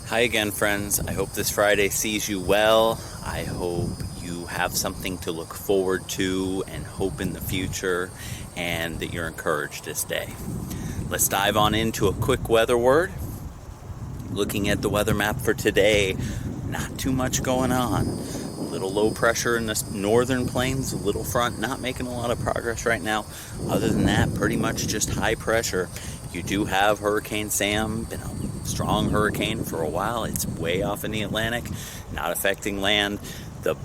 Hi again, friends. I hope this Friday sees you well. I hope you have something to look forward to and hope in the future, and that you're encouraged this day. Let's dive on into a quick weather word. Looking at the weather map for today, not too much going on. A little low pressure in the northern plains, a little front, not making a lot of progress right now. Other than that, pretty much just high pressure. You do have Hurricane Sam, been a strong hurricane for a while. It's way off in the Atlantic, not affecting land. The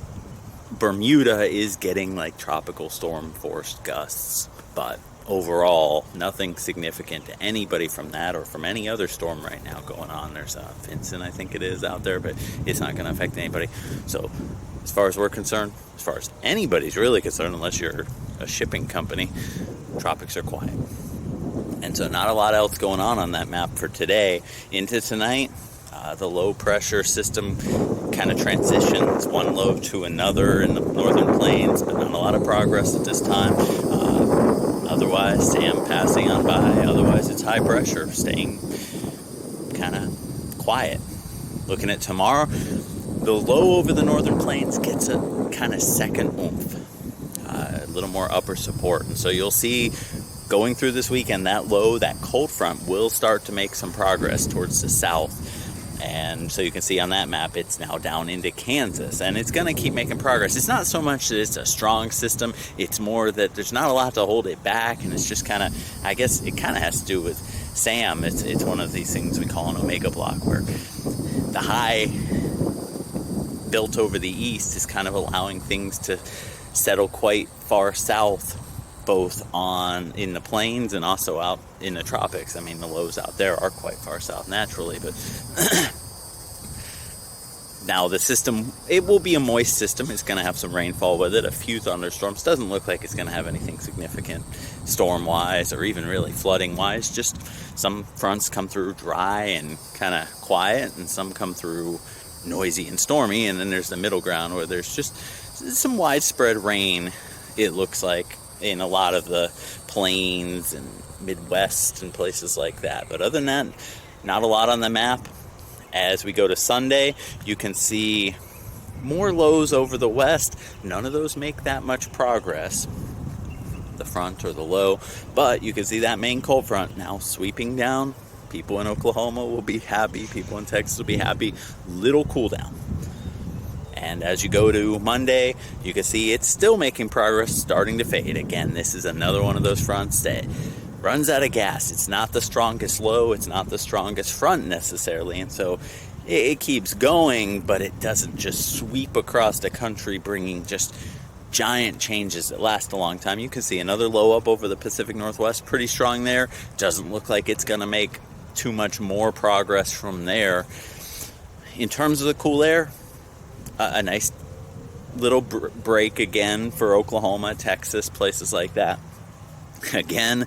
Bermuda is getting like tropical storm force gusts, but overall, nothing significant to anybody from that or from any other storm right now going on. There's Vincent, I think it is, out there, but it's not going to affect anybody. So as far as we're concerned, as far as anybody's really concerned, unless you're a shipping company, tropics are quiet. And so not a lot else going on that map for today. Into tonight, the low pressure system kind of transitions one low to another in the northern plains, but not a lot of progress at this time. Otherwise, Sam passing on by. Otherwise, it's high pressure, staying kind of quiet. Looking at tomorrow, the low over the northern plains gets a kind of second oomph, a little more upper support. And so you'll see going through this weekend, that low, that cold front will start to make some progress towards the south. And so you can see on that map, it's now down into Kansas, and it's going to keep making progress. It's not so much that it's a strong system. It's more that there's not a lot to hold it back, and it's just kind of, I guess it kind of has to do with Sam. It's one of these things we call an omega block, where the high built over the east is kind of allowing things to settle quite far south, both in the plains and also out in the tropics. I mean, the lows out there are quite far south naturally, but now the system, it will be a moist system. It's going to have some rainfall with it, a few thunderstorms. Doesn't look like it's going to have anything significant storm-wise or even really flooding-wise. Just some fronts come through dry and kind of quiet, and some come through noisy and stormy, and then there's the middle ground where there's just some widespread rain, it looks like, in a lot of the plains and Midwest and places like that. But other than that, not a lot on the map. As we go to Sunday, you can see more lows over the west. None of those make that much progress, the front or the low, but you can see that main cold front now sweeping down. People in Oklahoma will be happy. People in Texas will be happy. Little cool down. And as you go to Monday, you can see it's still making progress, starting to fade. Again, this is another one of those fronts that runs out of gas. It's not the strongest low. It's not the strongest front necessarily. And so it keeps going, but it doesn't just sweep across the country, bringing just giant changes that last a long time. You can see another low up over the Pacific Northwest, pretty strong there. Doesn't look like it's going to make too much more progress from there. In terms of the cool air, a nice little break again for Oklahoma, Texas, places like that. Again,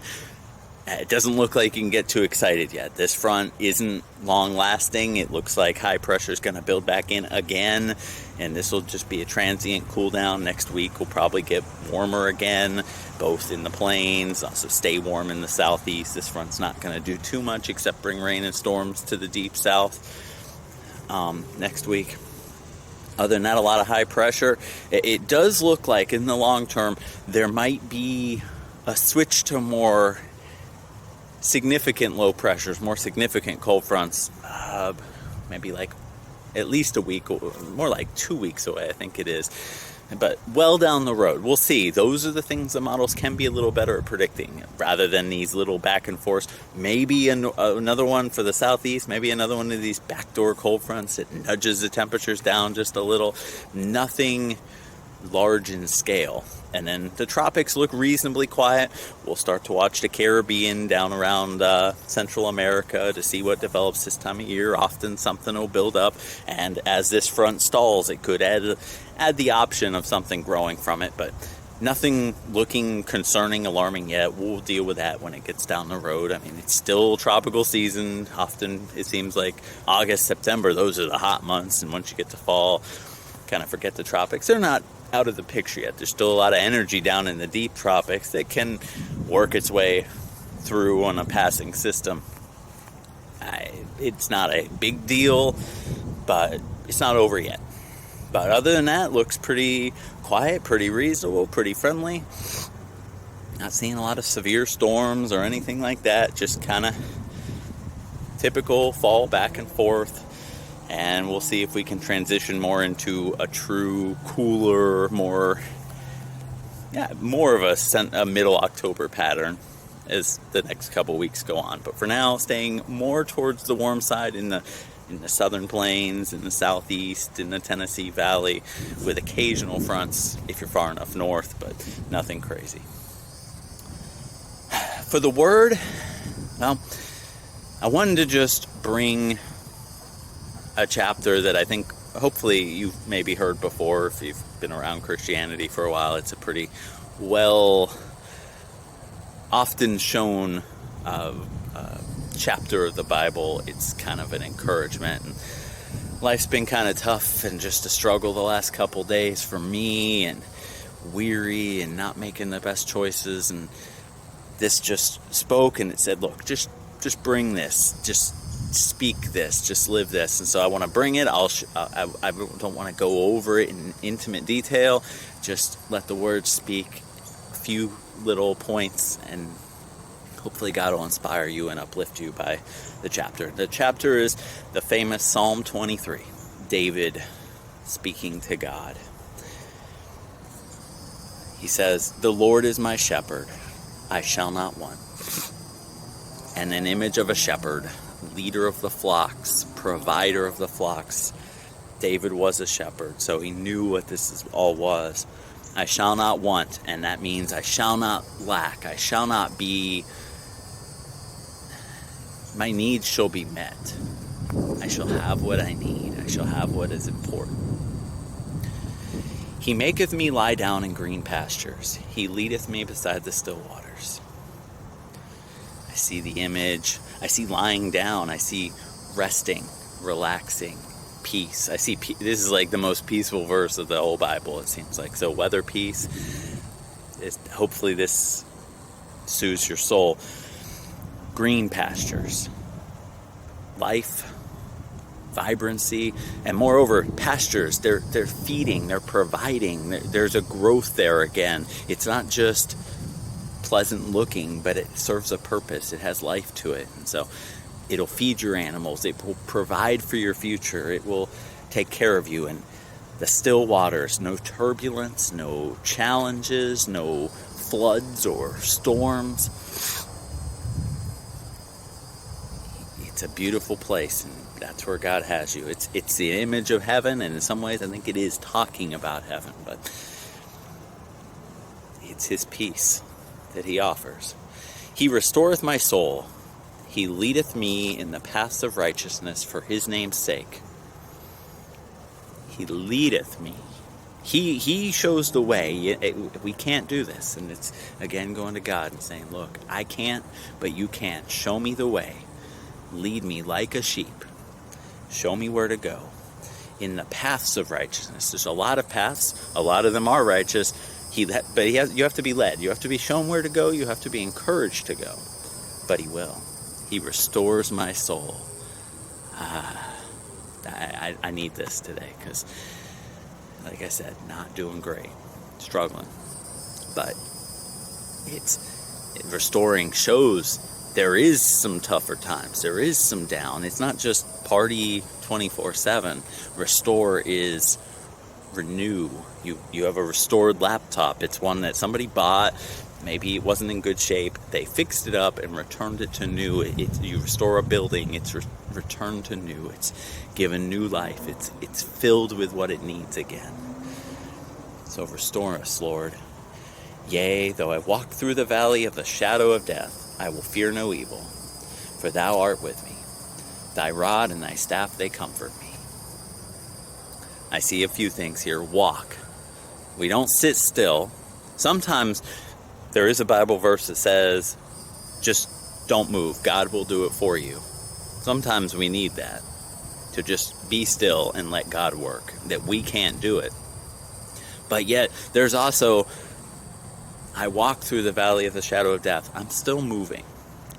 it doesn't look like you can get too excited yet. This front isn't long lasting. It looks like high pressure is going to build back in again, and this will just be a transient cool down. Next week will probably get warmer again, both in the plains, also stay warm in the southeast. This front's not going to do too much except bring rain and storms to the deep south next week. Other than that, a lot of high pressure. It does look like in the long term there might be a switch to more significant low pressures, more significant cold fronts, maybe like at least a week, or more like 2 weeks away, I think it is. But well down the road, we'll see. Those are the things the models can be a little better at predicting, rather than these little back and forth. Maybe another one for the southeast, maybe another one of these backdoor cold fronts that nudges the temperatures down just a little. Nothing large in scale. And then the tropics look reasonably quiet. We'll start to watch the Caribbean down around Central America to see what develops this time of year. Often something will build up, and as this front stalls, it could add the option of something growing from it, but nothing looking concerning, alarming yet. We'll deal with that when it gets down the road. I mean, it's still tropical season. Often it seems like August, September, those are the hot months, and once you get to fall, kind of forget the tropics. They're not out of the picture yet. There's still a lot of energy down in the deep tropics that can work its way through on a passing system. It's not a big deal, but it's not over yet. But other than that, looks pretty quiet, pretty reasonable, pretty friendly. Not seeing a lot of severe storms or anything like that. Just kind of typical fall back and forth. And we'll see if we can transition more into a true, cooler, more of a middle October pattern as the next couple weeks go on. But for now, staying more towards the warm side in the southern plains, in the southeast, in the Tennessee Valley, with occasional fronts if you're far enough north, but nothing crazy. For the word, well, I wanted to just bring a chapter that I think hopefully you've maybe heard before if you've been around Christianity for a while. It's a pretty often shown chapter of the Bible. It's kind of an encouragement. And life's been kind of tough and just a struggle the last couple days for me, and weary and not making the best choices. And this just spoke and it said, look, just bring this, just speak this, just live this. And so I want to bring it. I don't want to go over it in intimate detail. Just let the word speak a few little points, and hopefully God will inspire you and uplift you by the chapter. The chapter is the famous Psalm 23, David speaking to God. He says, "The Lord is my shepherd, I shall not want." And an image of a shepherd, leader of the flocks, provider of the flocks. David was a shepherd, so he knew what this all was. I shall not want, and that means I shall not lack. I shall not be... My needs shall be met. I shall have what I need. I shall have what is important. He maketh me lie down in green pastures. He leadeth me beside the still waters. I see the image. I see lying down. I see resting, relaxing, peace. I see this is like the most peaceful verse of the whole Bible, it seems like. So whether peace, hopefully this soothes your soul. Green pastures, life, vibrancy, and moreover, pastures. They're feeding, they're providing. There's a growth there again. It's not just pleasant looking, but it serves a purpose. It has life to it. And so it'll feed your animals. It will provide for your future. It will take care of you. And the still waters, no turbulence, no challenges, no floods or storms. It's a beautiful place, and that's where God has you. It's the image of heaven, and in some ways I think it is talking about heaven, but it's his peace that he offers. He restoreth my soul. He leadeth me in the paths of righteousness for his name's sake. He leadeth me. He shows the way. We can't do this. And it's, again, going to God and saying, look, I can't, but you can. Show me the way. Lead me like a sheep. Show me where to go. In the paths of righteousness. There's a lot of paths. A lot of them are righteous. You have to be led. You have to be shown where to go. You have to be encouraged to go. But he will. He restores my soul. I need this today because, like I said, not doing great. Struggling. But restoring shows there is some tougher times. There is some down. It's not just party 24/7. Restore is renew. You have a restored laptop. It's one that somebody bought. Maybe it wasn't in good shape. They fixed it up and returned it to new. You restore a building. It's returned to new. It's given new life. It's filled with what it needs again. So restore us, Lord. Yea, though I walk through the valley of the shadow of death, I will fear no evil, for thou art with me. Thy rod and thy staff, they comfort me. I see a few things here. Walk. We don't sit still. Sometimes there is a Bible verse that says, just don't move. God will do it for you. Sometimes we need that, to just be still and let God work, that we can't do it. But yet, there's also, I walk through the valley of the shadow of death. I'm still moving.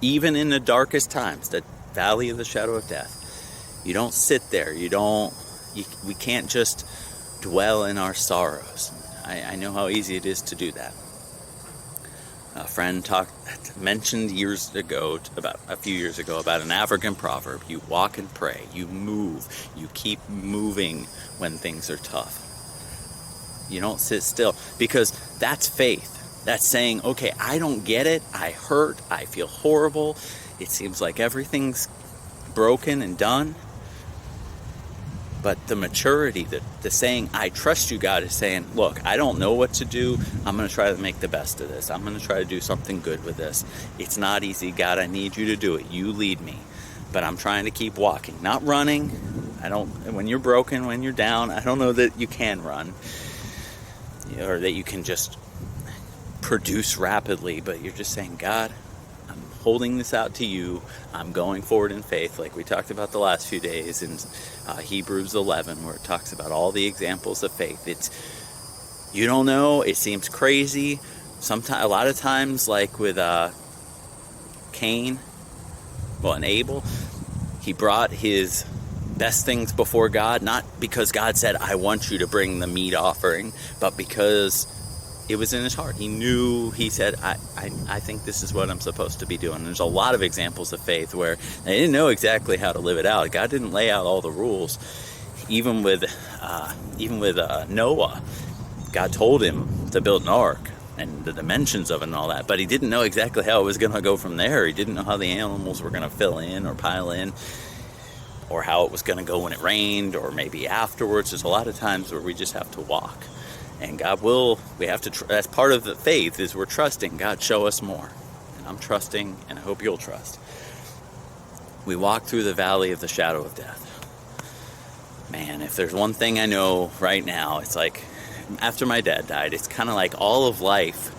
Even in the darkest times, the valley of the shadow of death, you don't sit there. We can't just dwell in our sorrows. I know how easy it is to do that. A friend mentioned about a few years ago, about an African proverb. You walk and pray. You move. You keep moving when things are tough. You don't sit still, because that's faith. That's saying, okay, I don't get it. I hurt. I feel horrible. It seems like everything's broken and done. But the maturity, the saying, I trust you, God, is saying, look, I don't know what to do. I'm going to try to make the best of this. I'm going to try to do something good with this. It's not easy, God. I need you to do it. You lead me. But I'm trying to keep walking, not running. When you're broken, when you're down, I don't know that you can run, or that you can just produce rapidly, but you're just saying, God, I'm holding this out to you. I'm going forward in faith, like we talked about the last few days in Hebrews 11, where it talks about all the examples of faith. You don't know, it seems crazy. A lot of times, like with Cain, and Abel, he brought his best things before God, not because God said, I want you to bring the meat offering, but because it was in his heart. He said, I think this is what I'm supposed to be doing. There's a lot of examples of faith where they didn't know exactly how to live it out. God didn't lay out all the rules. Even with Noah, God told him to build an ark and the dimensions of it and all that, but he didn't know exactly how it was going to go from there. He didn't know how the animals were going to fill in or pile in, or how it was going to go when it rained, or maybe afterwards. There's a lot of times where we just have to walk. And that's part of the faith, is we're trusting. God, show us more. And I'm trusting, and I hope you'll trust. We walk through the valley of the shadow of death. Man, if there's one thing I know right now, it's like, after my dad died, it's kind of like all of life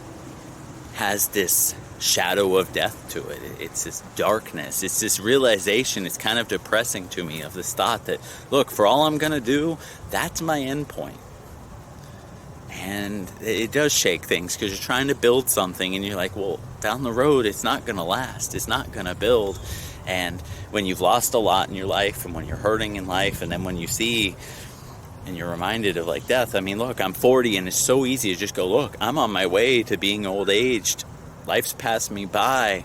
has this shadow of death to it. It's this darkness. It's this realization. It's kind of depressing to me, of this thought that, look, for all I'm going to do, that's my end point. And it does shake things, because you're trying to build something and you're like, well, down the road, it's not going to last. It's not going to build. And when you've lost a lot in your life, and when you're hurting in life, and then when you see and you're reminded of like death, I mean, look, I'm 40 and it's so easy to just go, look, I'm on my way to being old aged. Life's passed me by.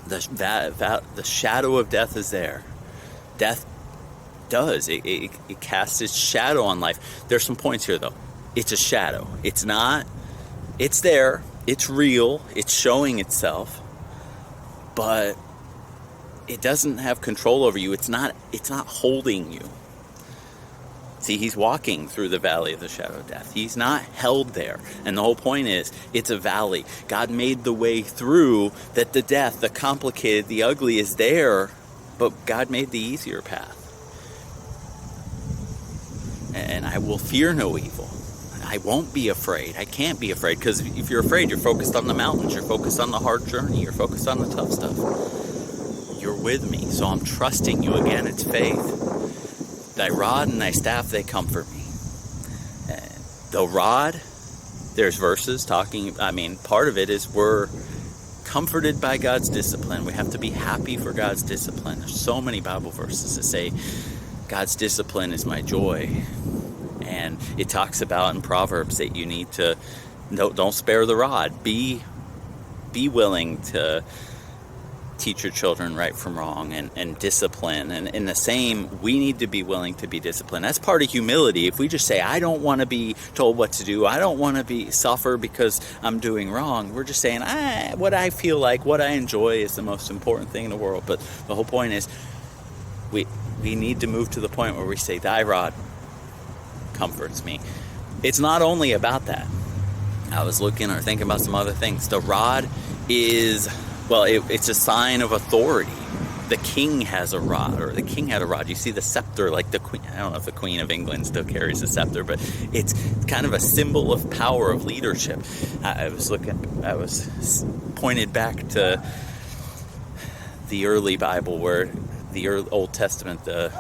The shadow of death is there. Death does. It casts its shadow on life. There's some points here, though. It's a shadow. It's not. It's there. It's real. It's showing itself. But it doesn't have control over you. It's not holding you. See, he's walking through the valley of the shadow of death. He's not held there. And the whole point is, it's a valley. God made the way through, that the death, the complicated, the ugly is there, but God made the easier path. And I will fear no evil. I won't be afraid. I can't be afraid, because if you're afraid, you're focused on the mountains. You're focused on the hard journey. You're focused on the tough stuff. You're with me, so I'm trusting you again. It's faith. Thy rod and thy staff, they comfort me. The rod, there's verses talking, part of it is we're comforted by God's discipline. We have to be happy for God's discipline. There's so many Bible verses that say, God's discipline is my joy. And it talks about in Proverbs that you need to, don't spare the rod. Be willing to teach your children right from wrong, and discipline. And in the same, we need to be willing to be disciplined. That's part of humility. If we just say, I don't want to be told what to do, I don't want to suffer because I'm doing wrong, we're just saying, what I feel like, what I enjoy is the most important thing in the world. But the whole point is, we need to move to the point where we say, thy rod comforts me. It's not only about that. I was looking or thinking about some other things. The rod is, it's a sign of authority. The king has a rod, or the king had a rod. You see the scepter, like the queen. I don't know if the Queen of England still carries a scepter, but it's kind of a symbol of power, of leadership. I was pointed back to the early Bible, where the Old Testament, the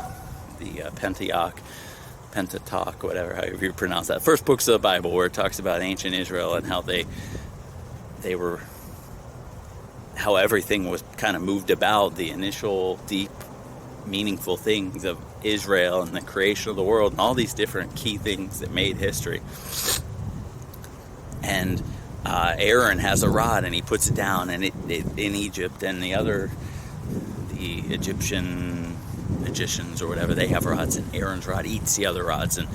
Pentateuch, whatever, however you pronounce that. First books of the Bible, where it talks about ancient Israel and how they how everything was kind of moved about, the initial deep, meaningful things of Israel and the creation of the world and all these different key things that made history. And Aaron has a rod and he puts it down, and it in Egypt, and the Egyptian magicians or whatever, they have rods, and Aaron's rod eats the other rods, and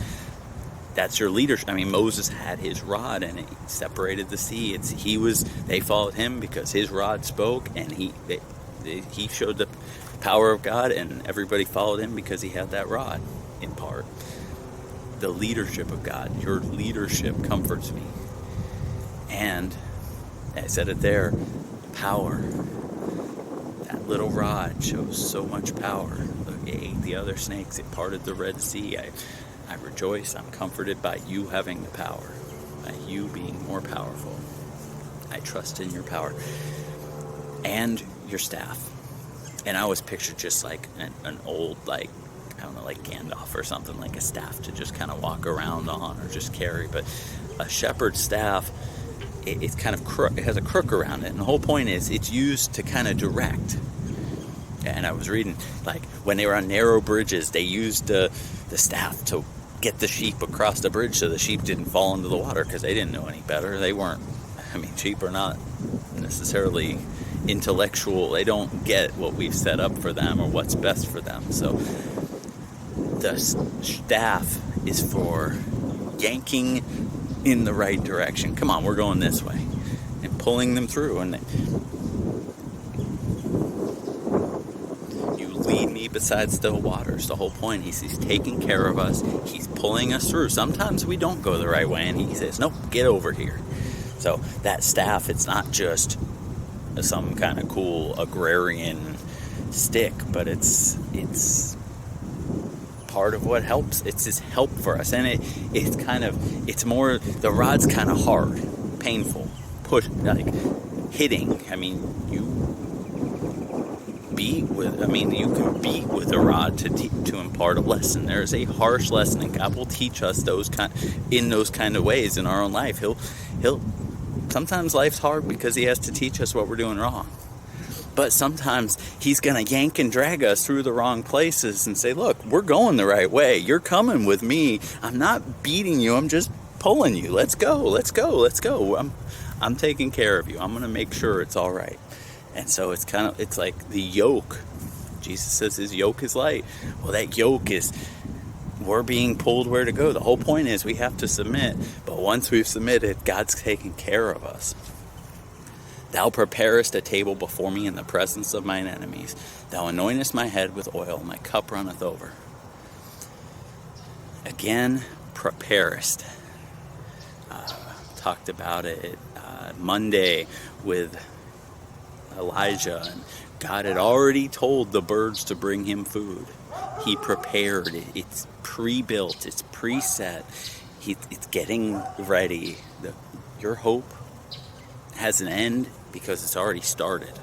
that's your leadership. I mean, Moses had his rod and it separated the sea. They followed him because his rod spoke, and he showed the power of God, and everybody followed him because he had that rod, in part. The leadership of God, your leadership comforts me. And I said it there, power. That little rod shows so much power. Look, it ate the other snakes. It parted the Red Sea. I rejoice. I'm comforted by you having the power, by you being more powerful. I trust in your power. And your staff. And I always picture just like an old, like, I don't know, like Gandalf or something, like a staff to just kind of walk around on or just carry. But a shepherd's staff, it's kind of it has a crook around it. And the whole point is it's used to kind of direct. And I was reading, like, when they were on narrow bridges, they used the staff to get the sheep across the bridge so the sheep didn't fall into the water, because they didn't know any better. They weren't, sheep are not necessarily intellectual. They don't get what we've set up for them or what's best for them. So the staff is for yanking in the right direction. Come on, we're going this way, and pulling them through. And you lead me beside still waters. The whole point, he's taking care of us. He's pulling us through. Sometimes we don't go the right way, and he says, nope, get over here. So that staff, it's not just some kind of cool agrarian stick, but it's part of what helps. It's his help for us. And it's more, the rod's kind of hard, painful, push, like hitting. You can beat with a rod to impart a lesson. There's a harsh lesson, and God will teach us those kind of ways in our own life. He'll sometimes life's hard because he has to teach us what we're doing wrong. But sometimes he's going to yank and drag us through the wrong places and say, look, we're going the right way. You're coming with me. I'm not beating you. I'm just pulling you. Let's go. Let's go. Let's go. I'm taking care of you. I'm going to make sure it's all right. And so it's like the yoke. Jesus says his yoke is light. Well, that yoke is, we're being pulled where to go. The whole point is we have to submit. But once we've submitted, God's taking care of us. Thou preparest a table before me in the presence of mine enemies. Thou anointest my head with oil. My cup runneth over. Again, preparest. Talked about it Monday with Elijah. And God had already told the birds to bring him food. He prepared it. It's pre-built. It's preset. It's getting ready. Your hope has an end because it's already started.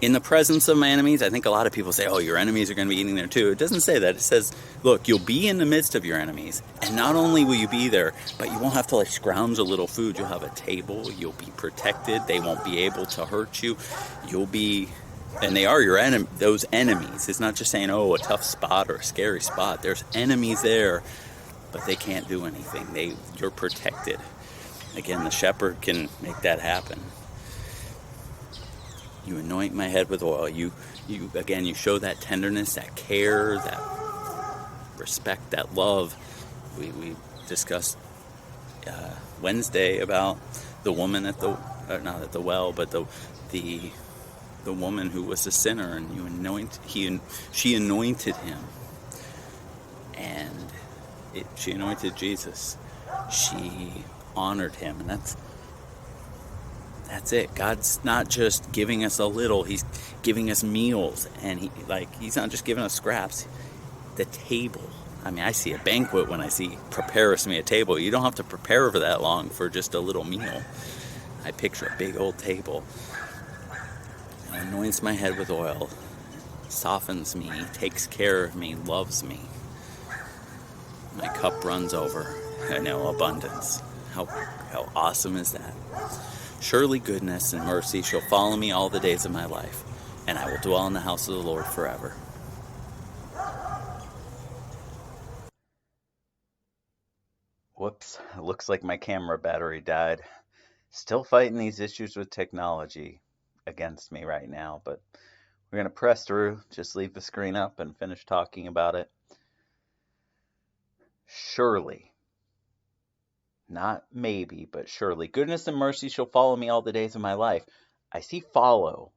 In the presence of my enemies, I think a lot of people say, oh, your enemies are going to be eating there too. It doesn't say that. It says, look, you'll be in the midst of your enemies. And not only will you be there, but you won't have to like scrounge a little food. You'll have a table. You'll be protected. They won't be able to hurt you. You'll be, and they are your those enemies. It's not just saying, oh, a tough spot or a scary spot. There's enemies there, but they can't do anything. You're protected. Again, the shepherd can make that happen. You anoint my head with oil. You show that tenderness, that care, that respect, that love. We discussed Wednesday about the woman at not at the well, but the woman who was a sinner, and she anointed him, and she anointed Jesus. She honored him, and that's it. God's not just giving us a little, he's giving us meals, and he's not just giving us scraps. The table, I see a banquet when I see prepare us me a table. You don't have to prepare for that long for just a little meal. I picture a big old table. He anoints my head with oil, softens me, takes care of me, loves me. My cup runs over. I know, abundance. How awesome is that? Surely goodness and mercy shall follow me all the days of my life, and I will dwell in the house of the Lord forever. Whoops, it looks like my camera battery died. Still fighting these issues with technology against me right now, but we're going to press through, just leave the screen up and finish talking about it. Surely, not maybe, but surely, goodness and mercy shall follow me all the days of my life. I see follow.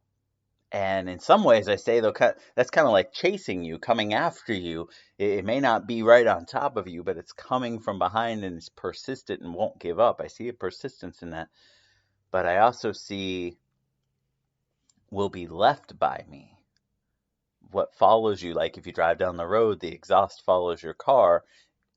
And in some ways, I say, though, that's kind of like chasing you, coming after you. It may not be right on top of you, but it's coming from behind and it's persistent and won't give up. I see a persistence in that. But I also see will be left by me. What follows you, like if you drive down the road, the exhaust follows your car.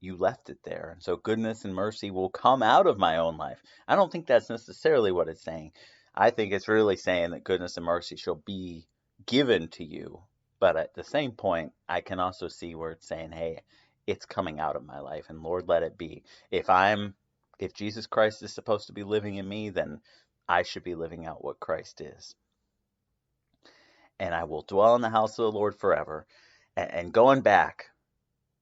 You left it there. And so goodness and mercy will come out of my own life. I don't think that's necessarily what it's saying. I think it's really saying that goodness and mercy shall be given to you. But at the same point, I can also see where it's saying, hey, it's coming out of my life, and Lord, let it be. If Jesus Christ is supposed to be living in me, then I should be living out what Christ is. And I will dwell in the house of the Lord forever. And going back,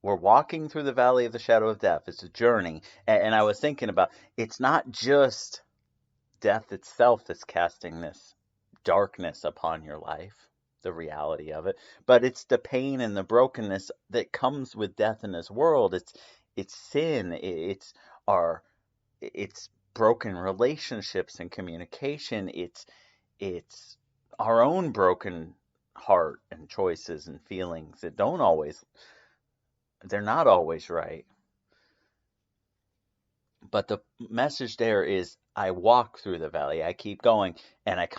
we're walking through the valley of the shadow of death. It's a journey. And I was thinking about, it's not just death itself that's casting this darkness upon your life, the reality of it, but it's the pain and the brokenness that comes with death in this world. It's sin. It's broken relationships and communication. It's our own broken heart and choices and feelings that they're not always right. But the message there is, I walk through the valley. I keep going. And I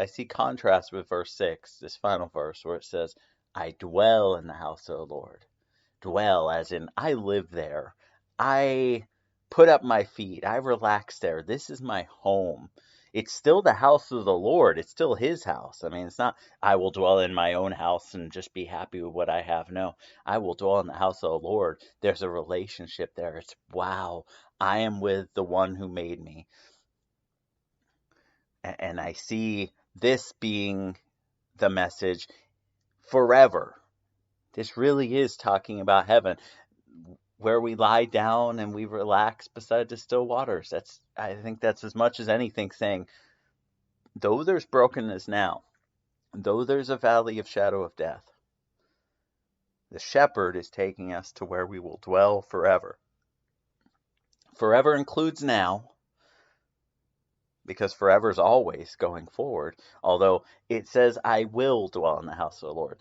see contrast with verse 6, this final verse, where it says, I dwell in the house of the Lord. Dwell, as in, I live there. I put up my feet. I relax there. This is my home. It's still the house of the Lord. It's still his house. I mean, it's not, I will dwell in my own house and just be happy with what I have. No, I will dwell in the house of the Lord. There's a relationship there. It's, wow, I am with the one who made me. And I see this being the message forever. This really is talking about heaven, where we lie down and we relax beside the still waters. I think that's as much as anything saying, though there's brokenness now, though there's a valley of shadow of death, the shepherd is taking us to where we will dwell forever. Forever includes now, because forever is always going forward, although it says, I will dwell in the house of the Lord.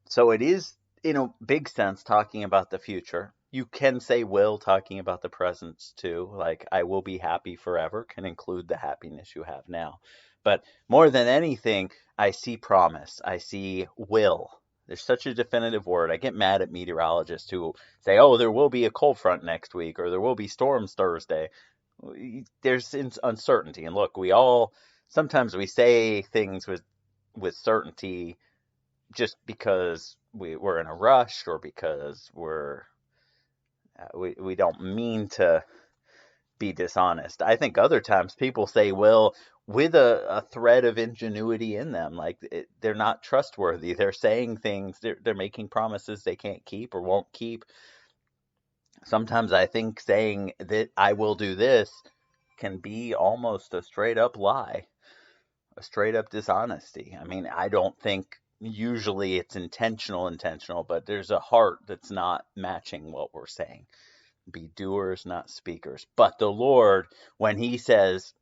So it is, in a big sense, talking about the future. You can say will, talking about the present too, like I will be happy forever can include the happiness you have now. But more than anything, I see promise. I see will. There's such a definitive word. I get mad at meteorologists who say, oh, there will be a cold front next week, or there will be storms Thursday. There's uncertainty. And look, sometimes we say things with certainty just because we're in a rush, or because we don't mean to be dishonest. I think other times people say will with a thread of ingenuity in them, like they're not trustworthy. They're saying things, they're making promises they can't keep or won't keep. Sometimes I think saying that I will do this can be almost a straight up lie, a straight up dishonesty. I mean, I don't think usually it's intentional, but there's a heart that's not matching what we're saying. Be doers, not speakers. But the Lord, when he says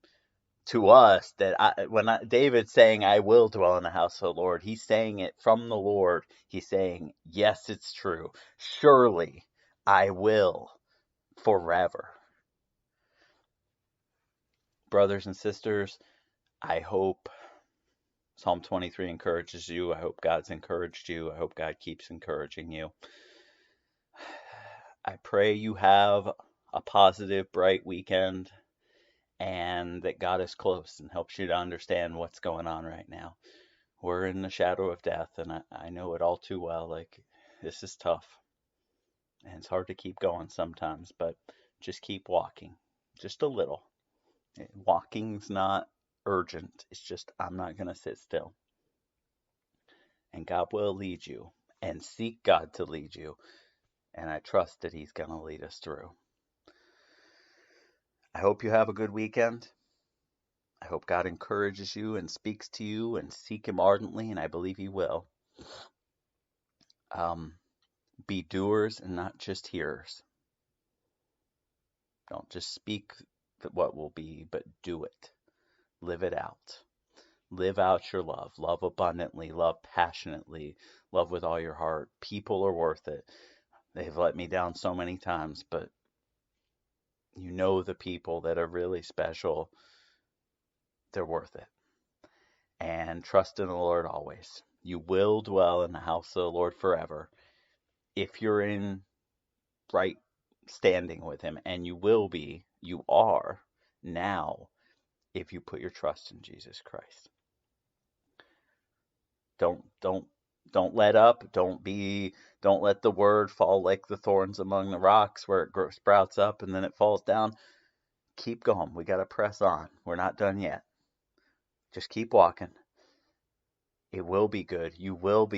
to us that David's saying, I will dwell in the house of the Lord, he's saying it from the Lord. He's saying, yes, it's true. Surely I will forever. Brothers and sisters, I hope Psalm 23 encourages you. I hope God's encouraged you. I hope God keeps encouraging you. I pray you have a positive, bright weekend, and that God is close and helps you to understand what's going on right now. We're in the shadow of death, and I know it all too well. Like, this is tough, and it's hard to keep going sometimes, but just keep walking, just a little. Walking's not urgent. It's just I'm not going to sit still. And God will lead you, and seek God to lead you. And I trust that He's going to lead us through. I hope you have a good weekend. I hope God encourages you and speaks to you, and seek Him ardently, and I believe He will. Be doers and not just hearers. Don't just speak what will be, but do it. Live it out. Live out your love. Love abundantly. Love passionately. Love with all your heart. People are worth it. They've let me down so many times, but you know the people that are really special, they're worth it. And trust in the Lord always. You will dwell in the house of the Lord forever if you're in right standing with Him, and you are now if you put your trust in Jesus Christ. Don't let up. Don't let the word fall like the thorns among the rocks where it sprouts up and then it falls down. Keep going. We got to press on. We're not done yet. Just keep walking. It will be good. You will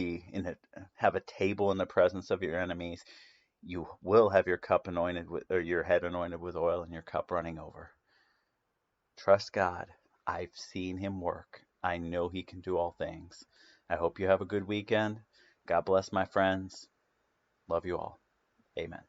have a table in the presence of your enemies. You will have your cup anointed with, or your head anointed with oil, and your cup running over. Trust God. I've seen Him work. I know He can do all things. I hope you have a good weekend. God bless, my friends. Love you all. Amen.